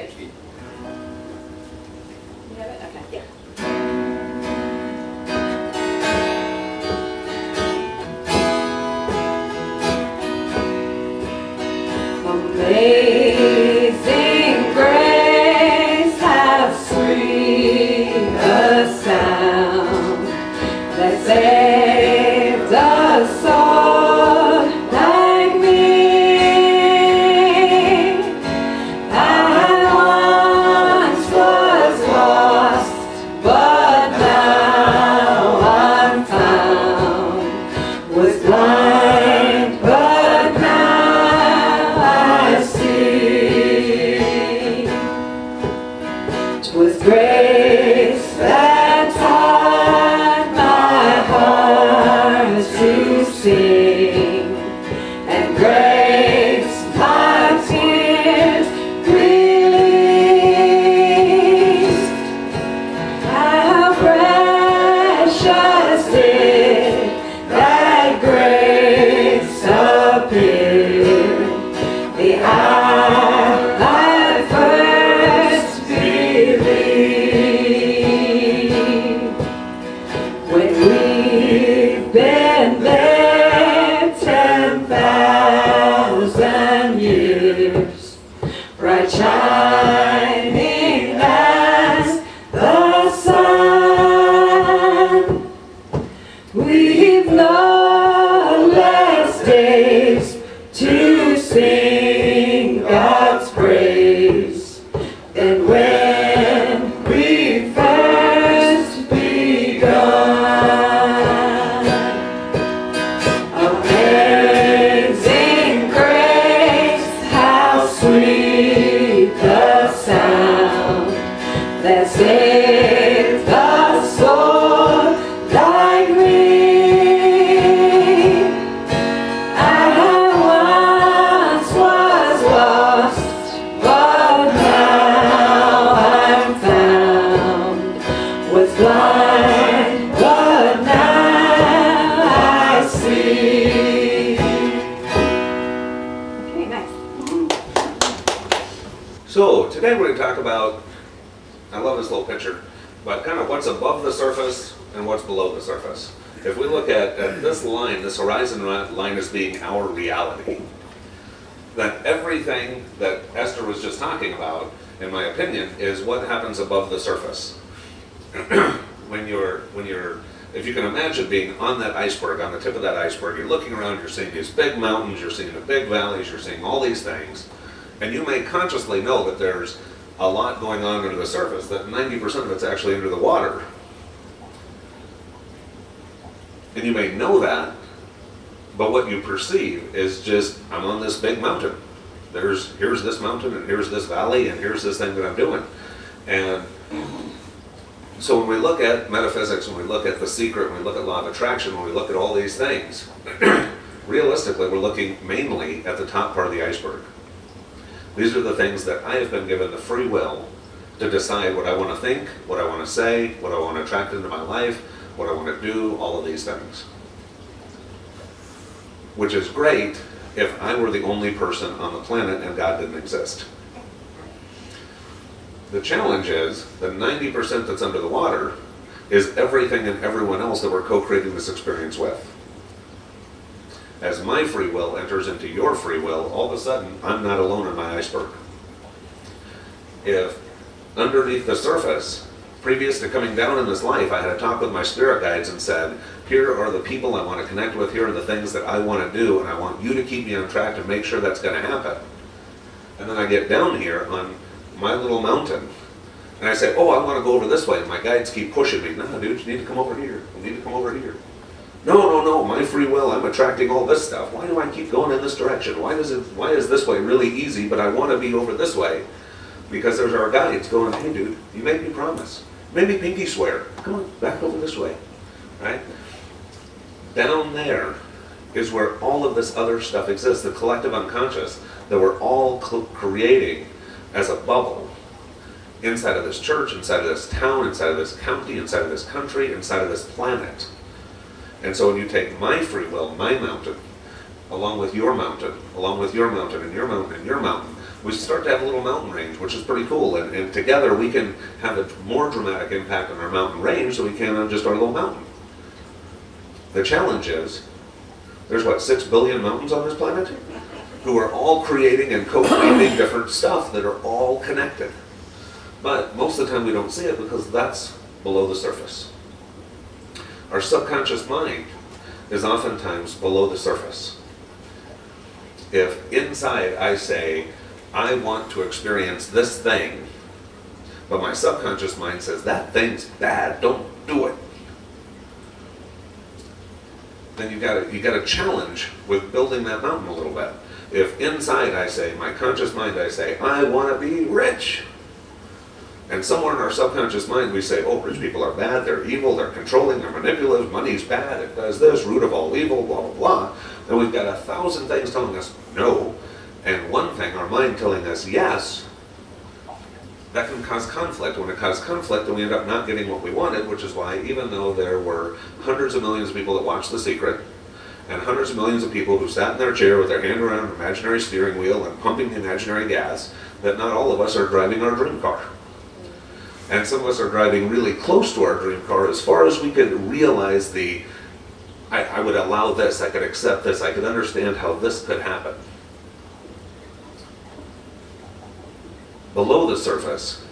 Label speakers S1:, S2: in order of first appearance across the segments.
S1: PhD. You have it? Okay. Yeah.
S2: Amazing grace, how sweet the sound that saved a soul like me. I once was lost, but now I'm found. Was blind, but now I see. 'Twas grace that taught my heart to sing, and grace my tears released. How precious did that grace appear the hour I first believed. When we've been there 10,000 years, bright shining as the sun, we've no less days to sing God's praise than when we first begun. Amazing grace, how sweet the sound that saved a soul like me. I once was lost, but now I'm found. Was blind, but now I see.
S1: Okay, nice.
S3: So today we're going to talk about, I love this little picture, but kind of what's above the surface and what's below the surface. If we look at this line, this horizon line as being our reality, then everything that Esther was just talking about, in my opinion, is what happens above the surface. If you can imagine being on that iceberg, on the tip of that iceberg, you're looking around, you're seeing these big mountains, you're seeing the big valleys, you're seeing all these things, and you may consciously know that there's a lot going on under the surface, that 90% of it's actually under the water. And you may know that, but what you perceive is just, I'm on this big mountain. Here's this mountain, and here's this valley, and here's this thing that I'm doing. And so when we look at metaphysics, when we look at The Secret, when we look at law of attraction, when we look at all these things, realistically, we're looking mainly at the top part of the iceberg. These are the things that I have been given the free will to decide what I want to think, what I want to say, what I want to attract into my life, what I want to do, all of these things. Which is great if I were the only person on the planet and God didn't exist. The challenge is the 90% that's under the water is everything and everyone else that we're co-creating this experience with. As my free will enters into your free will, all of a sudden, I'm not alone in my iceberg. If underneath the surface, previous to coming down in this life, I had a talk with my spirit guides and said, here are the people I want to connect with, here are the things that I want to do, and I want you to keep me on track to make sure that's going to happen. And then I get down here on my little mountain, and I say, oh, I want to go over this way, and my guides keep pushing me. No, dude, you need to come over here. You need to come over here. No, my free will, I'm attracting all this stuff. Why do I keep going in this direction? Why is this way really easy, but I want to be over this way? Because there's our guides going, hey dude, you made me promise. Made me pinky swear. Come on, back over this way. Right? Down there is where all of this other stuff exists, the collective unconscious that we're all creating as a bubble inside of this church, inside of this town, inside of this county, inside of this country, inside of this planet. And so when you take my free will, my mountain, along with your mountain, along with your mountain, and your mountain, and your mountain, we start to have a little mountain range, which is pretty cool. And together we can have a more dramatic impact on our mountain range than we can on just our little mountain. The challenge is, there's what, 6 billion mountains on this planet? Who are all creating and co-creating different stuff that are all connected. But most of the time we don't see it because that's below the surface. Our subconscious mind is oftentimes below the surface. If inside I say, I want to experience this thing, but my subconscious mind says, that thing's bad, don't do it. Then you got a challenge with building that mountain a little bit. If inside I say, my conscious mind I say, I want to be rich. And somewhere in our subconscious mind we say, oh, rich people are bad, they're evil, they're controlling, they're manipulative, money's bad, it does this, root of all evil, blah, blah, blah. And we've got 1,000 things telling us no, and one thing, our mind telling us yes. That can cause conflict. When it causes conflict, then we end up not getting what we wanted, which is why even though there were hundreds of millions of people that watched The Secret, and hundreds of millions of people who sat in their chair with their hand around an imaginary steering wheel and pumping the imaginary gas, that not all of us are driving our dream car. And some of us are driving really close to our dream car as far as we could realize I would allow this, I could accept this, I could understand how this could happen. Below the surface,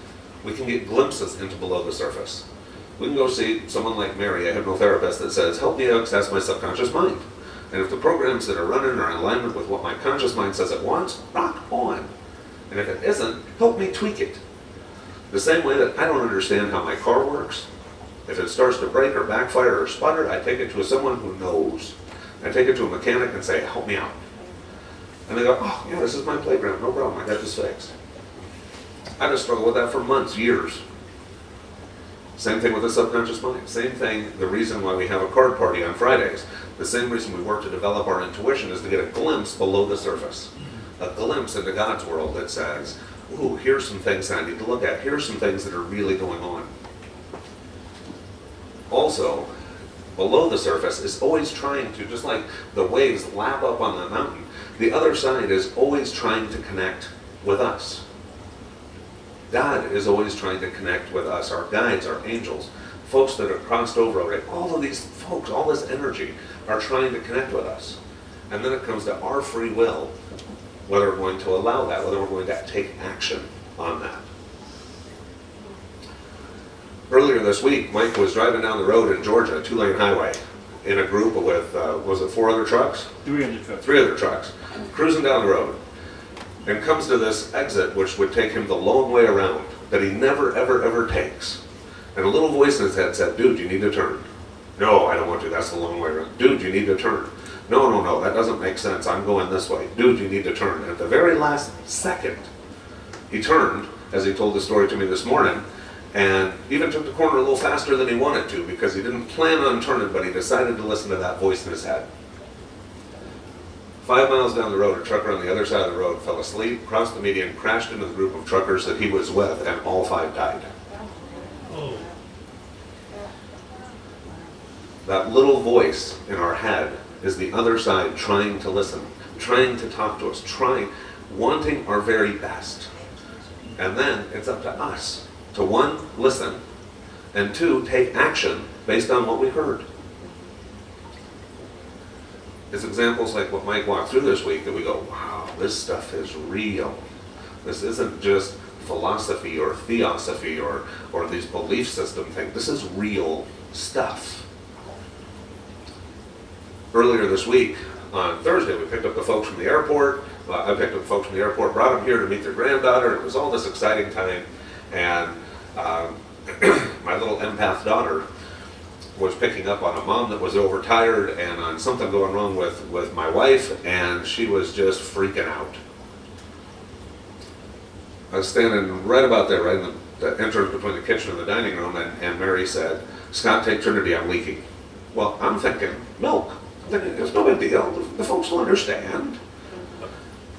S3: we can get glimpses into below the surface. We can go see someone like Mary, a hypnotherapist, that says, help me access my subconscious mind. And if the programs that are running are in alignment with what my conscious mind says it wants, rock on. And if it isn't, help me tweak it. The same way that I don't understand how my car works. If it starts to break or backfire or sputter, I take it to someone who knows. I take it to a mechanic and say, help me out. And they go, oh, yeah, this is my playground, no problem, I got this fixed. I just struggled with that for months, years. Same thing with the subconscious mind. Same thing, the reason why we have a card party on Fridays. The same reason we work to develop our intuition is to get a glimpse below the surface. A glimpse into God's world that says, ooh, here's some things I need to look at. Here's some things that are really going on. Also, below the surface is always trying to, just like the waves lap up on the mountain, the other side is always trying to connect with us. God is always trying to connect with us, our guides, our angels, folks that have crossed over already. All of these folks, all this energy are trying to connect with us. And then it comes to our free will, whether we're going to allow that, whether we're going to take action on that. Earlier this week, Mike was driving down the road in Georgia, a 2-lane highway, in a group with, was it 4 other trucks?
S1: 3 other trucks.
S3: 3 other trucks, cruising down the road. And comes to this exit, which would take him the long way around, that he never, ever, ever takes. And a little voice in his head said, dude, you need to turn. No, I don't want to, that's the long way around. Dude, you need to turn. No, no, no, that doesn't make sense, I'm going this way. Dude, you need to turn. And at the very last second, he turned, as he told the story to me this morning, and even took the corner a little faster than he wanted to, because he didn't plan on turning, but he decided to listen to that voice in his head. 5 miles down the road, a trucker on the other side of the road fell asleep, crossed the median, crashed into the group of truckers that he was with, and all 5 died.
S1: Oh.
S3: That little voice in our head is the other side trying to listen, trying to talk to us, wanting our very best. And then it's up to us to 1, listen, and 2, take action based on what we heard. It's examples like what Mike walked through this week that we go, wow, this stuff is real. This isn't just philosophy or theosophy or these belief system things. This is real stuff. Earlier this week, on Thursday, we picked up the folks from the airport. I picked up the folks from the airport, brought them here to meet their granddaughter. It was all this exciting time. And my little empath daughter was picking up on a mom that was overtired and on something going wrong with my wife, and she was just freaking out. I was standing right about there, right in the entrance between the kitchen and the dining room, and Mary said, Scott, take Trinity, I'm leaking. Well, I'm thinking, milk. I'm thinking, it's no big deal, the folks will understand.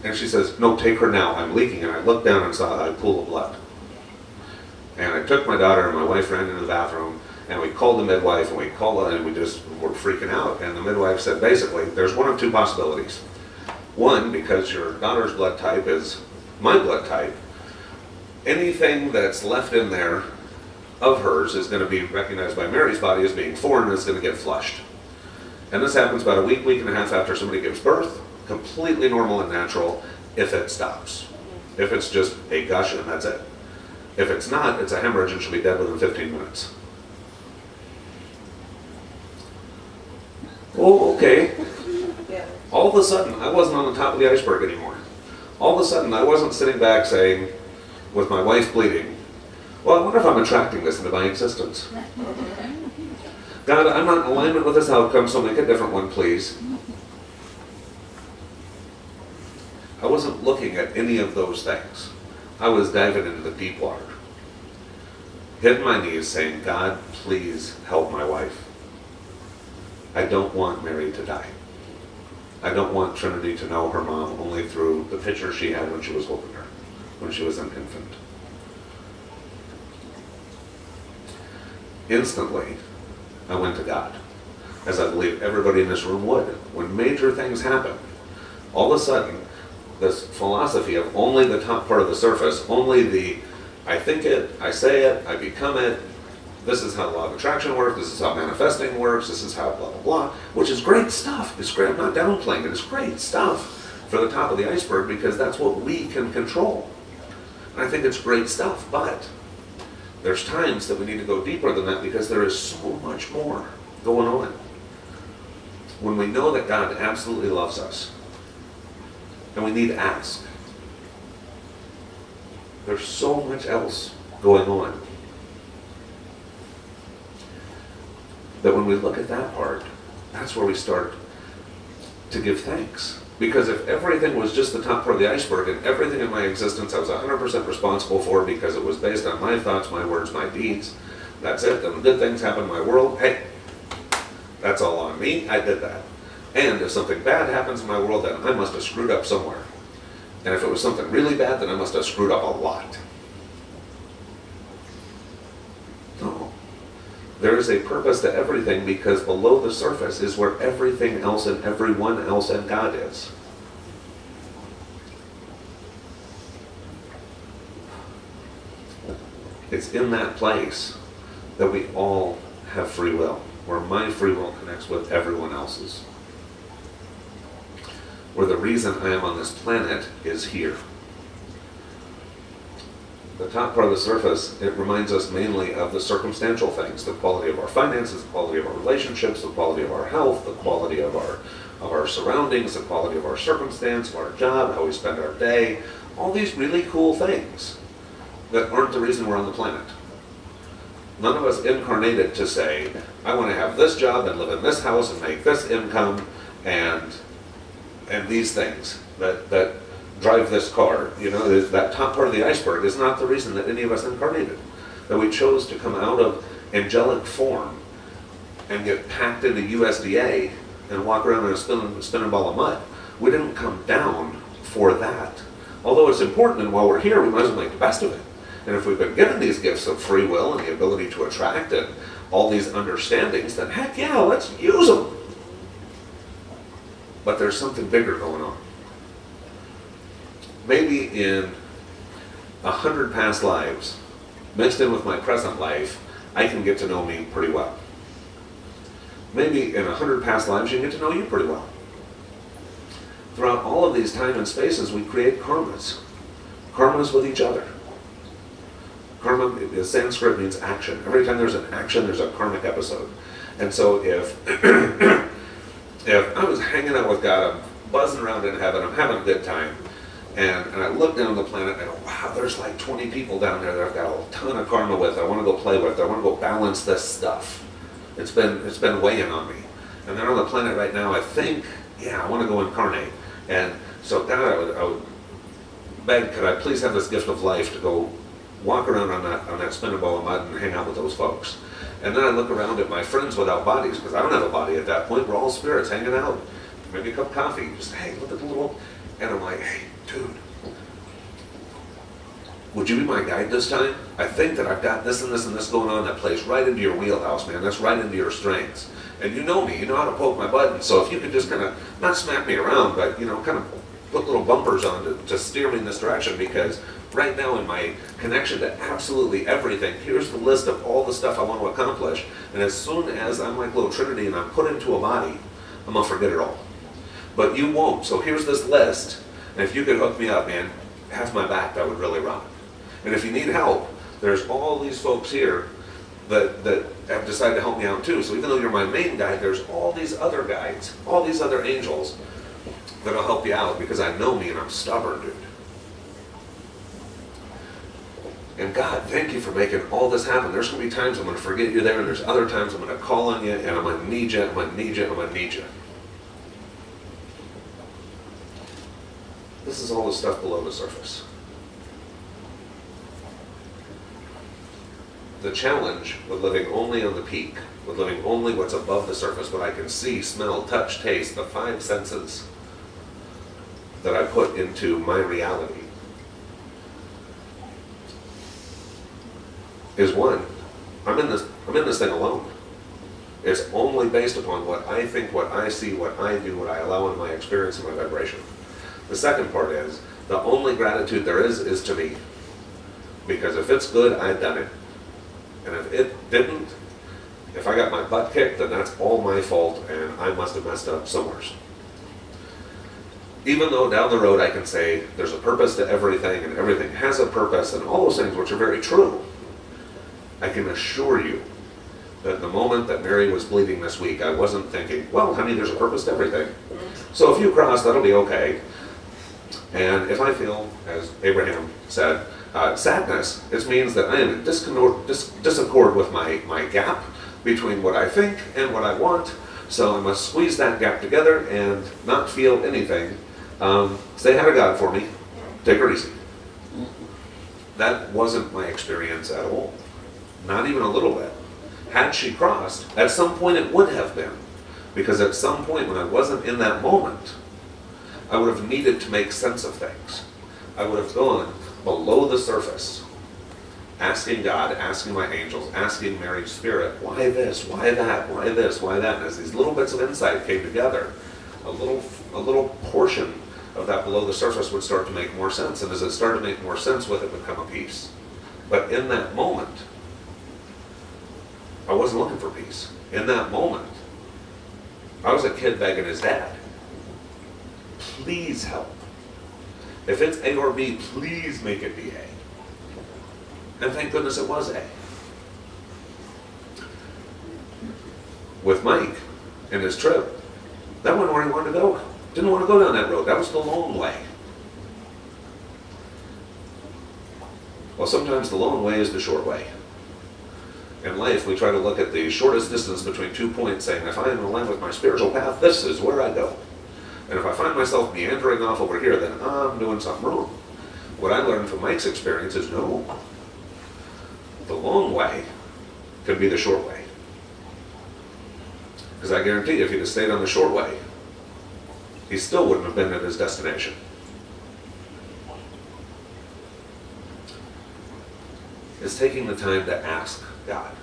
S3: And she says, no, take her now, I'm leaking. And I looked down and saw a pool of blood. And I took my daughter and my wife ran into the bathroom, and we called the midwife, and we just were freaking out. And the midwife said, basically, there's one of 2 possibilities. One, because your daughter's blood type is my blood type, anything that's left in there of hers is going to be recognized by Mary's body as being foreign and it's going to get flushed. And this happens about a week, week and a half after somebody gives birth, completely normal and natural if it stops. If it's just a gush and that's it. If it's not, it's a hemorrhage and she'll be dead within 15 minutes. Oh, okay. All of a sudden, I wasn't on the top of the iceberg anymore. All of a sudden, I wasn't sitting back saying, with my wife bleeding, well, I wonder if I'm attracting this into my existence. God, I'm not in alignment with this outcome, so make a different one, please. I wasn't looking at any of those things. I was diving into the deep water. Hitting my knees saying, God, please help my wife. I don't want Mary to die. I don't want Trinity to know her mom only through the picture she had when she was holding her, when she was an infant. Instantly, I went to God, as I believe everybody in this room would. When major things happen, all of a sudden, this philosophy of only the top part of the surface, only the I think it, I say it, I become it, this is how the law of attraction works, this is how manifesting works, this is how blah, blah, blah, which is great stuff. It's great. I'm not downplaying it. It's great stuff for the top of the iceberg because that's what we can control. And I think it's great stuff, but there's times that we need to go deeper than that because there is so much more going on. When we know that God absolutely loves us, and we need to ask, there's so much else going on. That when we look at that part, that's where we start to give thanks. Because if everything was just the top part of the iceberg and everything in my existence I was 100% responsible for because it was based on my thoughts, my words, my deeds, that's it, and good things happen in my world, hey, that's all on me, I did that. And if something bad happens in my world, then I must have screwed up somewhere. And if it was something really bad, then I must have screwed up a lot. No. There is a purpose to everything because below the surface is where everything else and everyone else and God is. It's in that place that we all have free will, where my free will connects with everyone else's. Where the reason I am on this planet is here. The top part of the surface, it reminds us mainly of the circumstantial things, the quality of our finances, the quality of our relationships, the quality of our health, the quality of our surroundings, the quality of our circumstance, of our job, how we spend our day, all these really cool things that aren't the reason we're on the planet. None of us incarnated to say, I want to have this job and live in this house and make this income and these things that drive this car. You know, that top part of the iceberg is not the reason that any of us incarnated. That we chose to come out of angelic form and get packed into USDA and walk around in a spinning ball of mud. We didn't come down for that. Although it's important, and while we're here, we might as well make the best of it. And if we've been given these gifts of free will and the ability to attract and all these understandings, then heck yeah, let's use them. But there's something bigger going on. Maybe in 100 past lives, mixed in with my present life, I can get to know me pretty well. Maybe in 100 past lives, you can get to know you pretty well. Throughout all of these time and spaces, we create karmas. Karmas with each other. Karma, in Sanskrit, means action. Every time there's an action, there's a karmic episode. And so if I was hanging out with God, I'm buzzing around in heaven, I'm having a good time, and I look down on the planet and I go, wow, there's like 20 people down there that I've got a ton of karma with, I want to go play with, I want to go balance this stuff. It's been weighing on me. And they're on the planet right now, I think, yeah, I want to go incarnate. And so God, I would beg, could I please have this gift of life to go walk around on that spinning ball of mud and hang out with those folks. And then I look around at my friends without bodies, because I don't have a body at that point, we're all spirits hanging out. Maybe a cup of coffee, just, hey, look at the little, and I'm like, hey, dude, would you be my guide this time? I think that I've got this and this and this going on that plays right into your wheelhouse, man, that's right into your strengths. And you know me, you know how to poke my buttons, so if you could just kind of, not smack me around, but, you know, kind of put little bumpers on to steer me in this direction, because right now in my connection to absolutely everything, here's the list of all the stuff I want to accomplish, and as soon as I'm like little Trinity and I'm put into a body, I'm going to forget it all. But you won't, so here's this list, and if you could hook me up, man, have my back, that would really rock. And if you need help, there's all these folks here that have decided to help me out too. So even though you're my main guide, there's all these other guides, all these other angels that'll help you out, because I know me and I'm stubborn, dude. And God, thank you for making all this happen. There's going to be times I'm going to forget you there, and there's other times I'm going to call on you, and I'm going to need you, I'm going to need you, I'm going to need you. This is all the stuff below the surface. The challenge with living only on the peak, with living only what's above the surface, what I can see, smell, touch, taste, the 5 senses that I put into my reality, is one, I'm in this thing alone. It's only based upon what I think, what I see, what I do, what I allow in my experience and my vibration. The second part is, the only gratitude there is to me. Because if it's good, I've done it. And if it didn't, if I got my butt kicked, then that's all my fault, and I must have messed up somewhere. Even though down the road I can say there's a purpose to everything, and everything has a purpose, and all those things which are very true, I can assure you that the moment that Mary was bleeding this week, I wasn't thinking, well, honey, there's a purpose to everything. So if you cross, that'll be okay. And if I feel, as Abraham said, sadness, it means that I am in disaccord with my gap between what I think and what I want. So I must squeeze that gap together and not feel anything. Say hi to God for me. Take her easy. That wasn't my experience at all. Not even a little bit. Had she crossed, at some point it would have been. Because at some point when I wasn't in that moment, I would have needed to make sense of things. I would have gone below the surface, asking God, asking my angels, asking Mary's Spirit, why this, why that, why this, why that? And as these little bits of insight came together, a little portion of that below the surface would start to make more sense. And as it started to make more sense with it would come a peace. But in that moment, I wasn't looking for peace. In that moment, I was a kid begging his dad, please help. If it's A or B, please make it be A. And thank goodness it was A. With Mike and his trip, that wasn't where he wanted to go. Didn't want to go down that road. That was the long way. Well, sometimes the long way is the short way. In life, we try to look at the shortest distance between 2 points, saying, if I am in line with my spiritual path, this is where I go. And if I find myself meandering off over here, then I'm doing something wrong. What I learned from Mike's experience is no. The long way could be the short way. Because I guarantee you, if he'd have stayed on the short way, he still wouldn't have been at his destination. It's taking the time to ask God.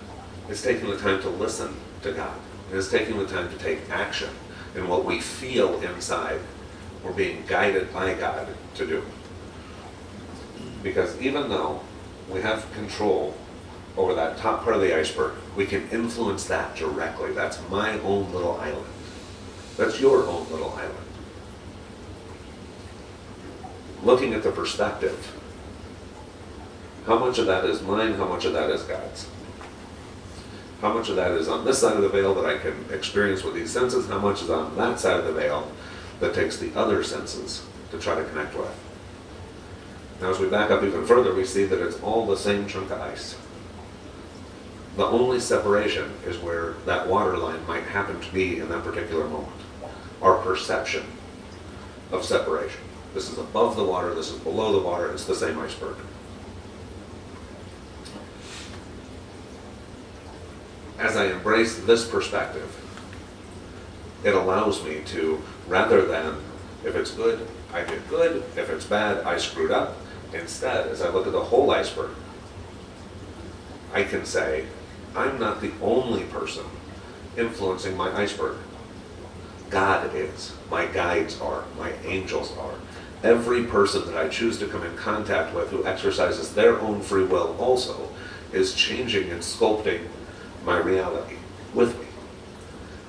S3: It's taking the time to listen to God. And it's taking the time to take action in what we feel inside we're being guided by God to do. Because even though we have control over that top part of the iceberg, we can influence that directly. That's my own little island. That's your own little island. Looking at the perspective, how much of that is mine, how much of that is God's? How much of that is on this side of the veil that I can experience with these senses? How much is on that side of the veil that takes the other senses to try to connect with? Now as we back up even further, we see that it's all the same chunk of ice. The only separation is where that water line might happen to be in that particular moment. Our perception of separation. This is above the water, this is below the water, it's the same iceberg. As I embrace this perspective, it allows me to, rather than, if it's good, I did good, if it's bad, I screwed up. Instead, as I look at the whole iceberg, I can say, I'm not the only person influencing my iceberg. God is, my guides are, my angels are. Every person that I choose to come in contact with who exercises their own free will also is changing and sculpting my reality with me.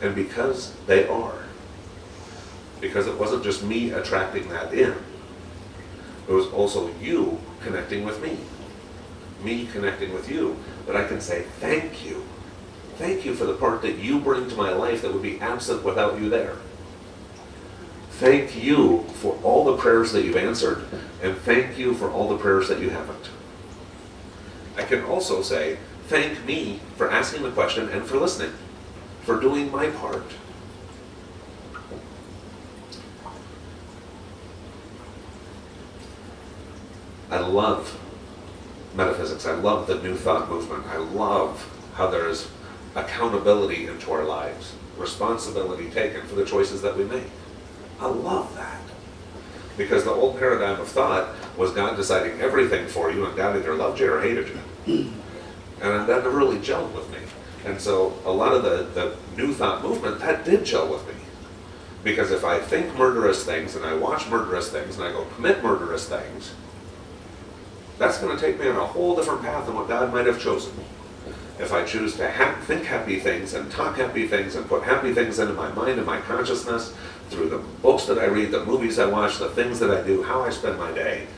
S3: And because they are, because it wasn't just me attracting that in, it was also you connecting with me connecting with you, that I can say thank you. Thank you for the part that you bring to my life that would be absent without you there. Thank you for all the prayers that you've answered, and thank you for all the prayers that you haven't. I can also say, thank me for asking the question and for listening, for doing my part. I love metaphysics. I love the New Thought movement. I love how there is accountability into our lives, responsibility taken for the choices that we make. I love that. Because the old paradigm of thought was God deciding everything for you, and God either loved you or hated you. And that never really gelled with me. And so a lot of the New Thought movement, that did gel with me. Because if I think murderous things, and I watch murderous things, and I go commit murderous things, that's going to take me on a whole different path than what God might have chosen. If I choose to think happy things and talk happy things and put happy things into my mind and my consciousness through the books that I read, the movies I watch, the things that I do, how I spend my day,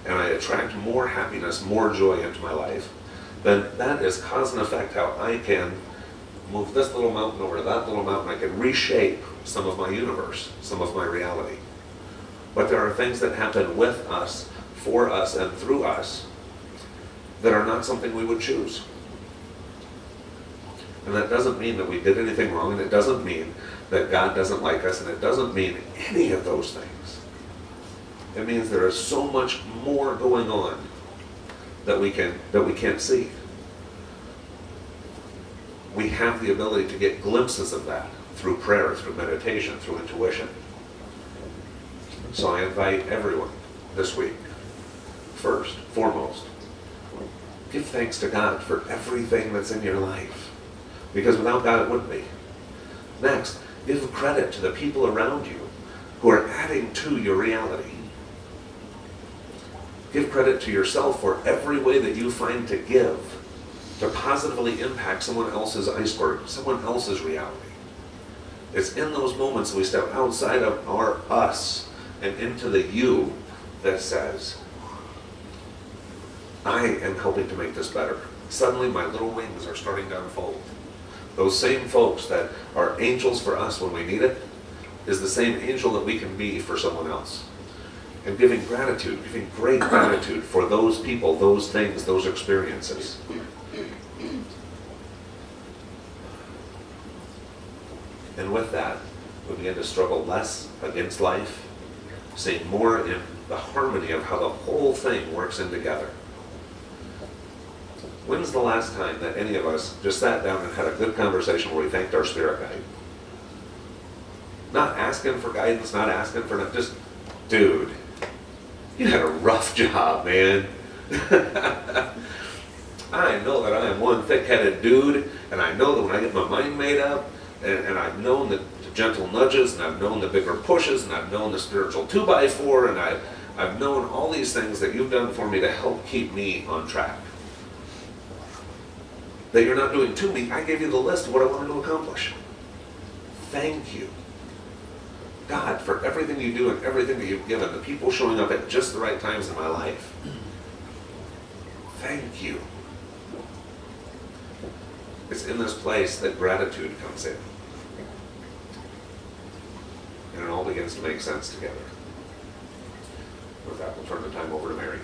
S3: and I attract more happiness, more joy into my life, then that is cause and effect how I can move this little mountain over to that little mountain. I can reshape some of my universe, some of my reality. But there are things that happen with us, for us, and through us that are not something we would choose. And that doesn't mean that we did anything wrong, and it doesn't mean that God doesn't like us, and it doesn't mean any of those things. It means there is so much more going on that we can't see. We have the ability to get glimpses of that through prayer, through meditation, through intuition. So I invite everyone this week, first, foremost, give thanks to God for everything that's in your life. Because without God, it wouldn't be. Next, give credit to the people around you who are adding to your reality. Give credit to yourself for every way that you find to give, to positively impact someone else's iceberg, someone else's reality. It's in those moments that we step outside of our us and into the you that says, I am helping to make this better. Suddenly my little wings are starting to unfold. Those same folks that are angels for us when we need it is the same angel that we can be for someone else. And giving gratitude, giving great gratitude for those people, those things, those experiences. And with that, we begin to struggle less against life, seeing more in the harmony of how the whole thing works in together. When's the last time that any of us just sat down and had a good conversation where we thanked our spirit guide? Not asking for guidance, not asking for, just, dude, you had a rough job, man. I know that I am one thick-headed dude, and I know that when I get my mind made up, and I've known the gentle nudges, and I've known the bigger pushes, and I've known the spiritual 2x4, and I've known all these things that you've done for me to help keep me on track. That you're not doing to me. I gave you the list of what I wanted to accomplish. Thank you, God, for everything you do and everything that you've given, the people showing up at just the right times in my life. Thank you. It's in this place that gratitude comes in. And it all begins to make sense together. With that, we'll turn the time over to Mary.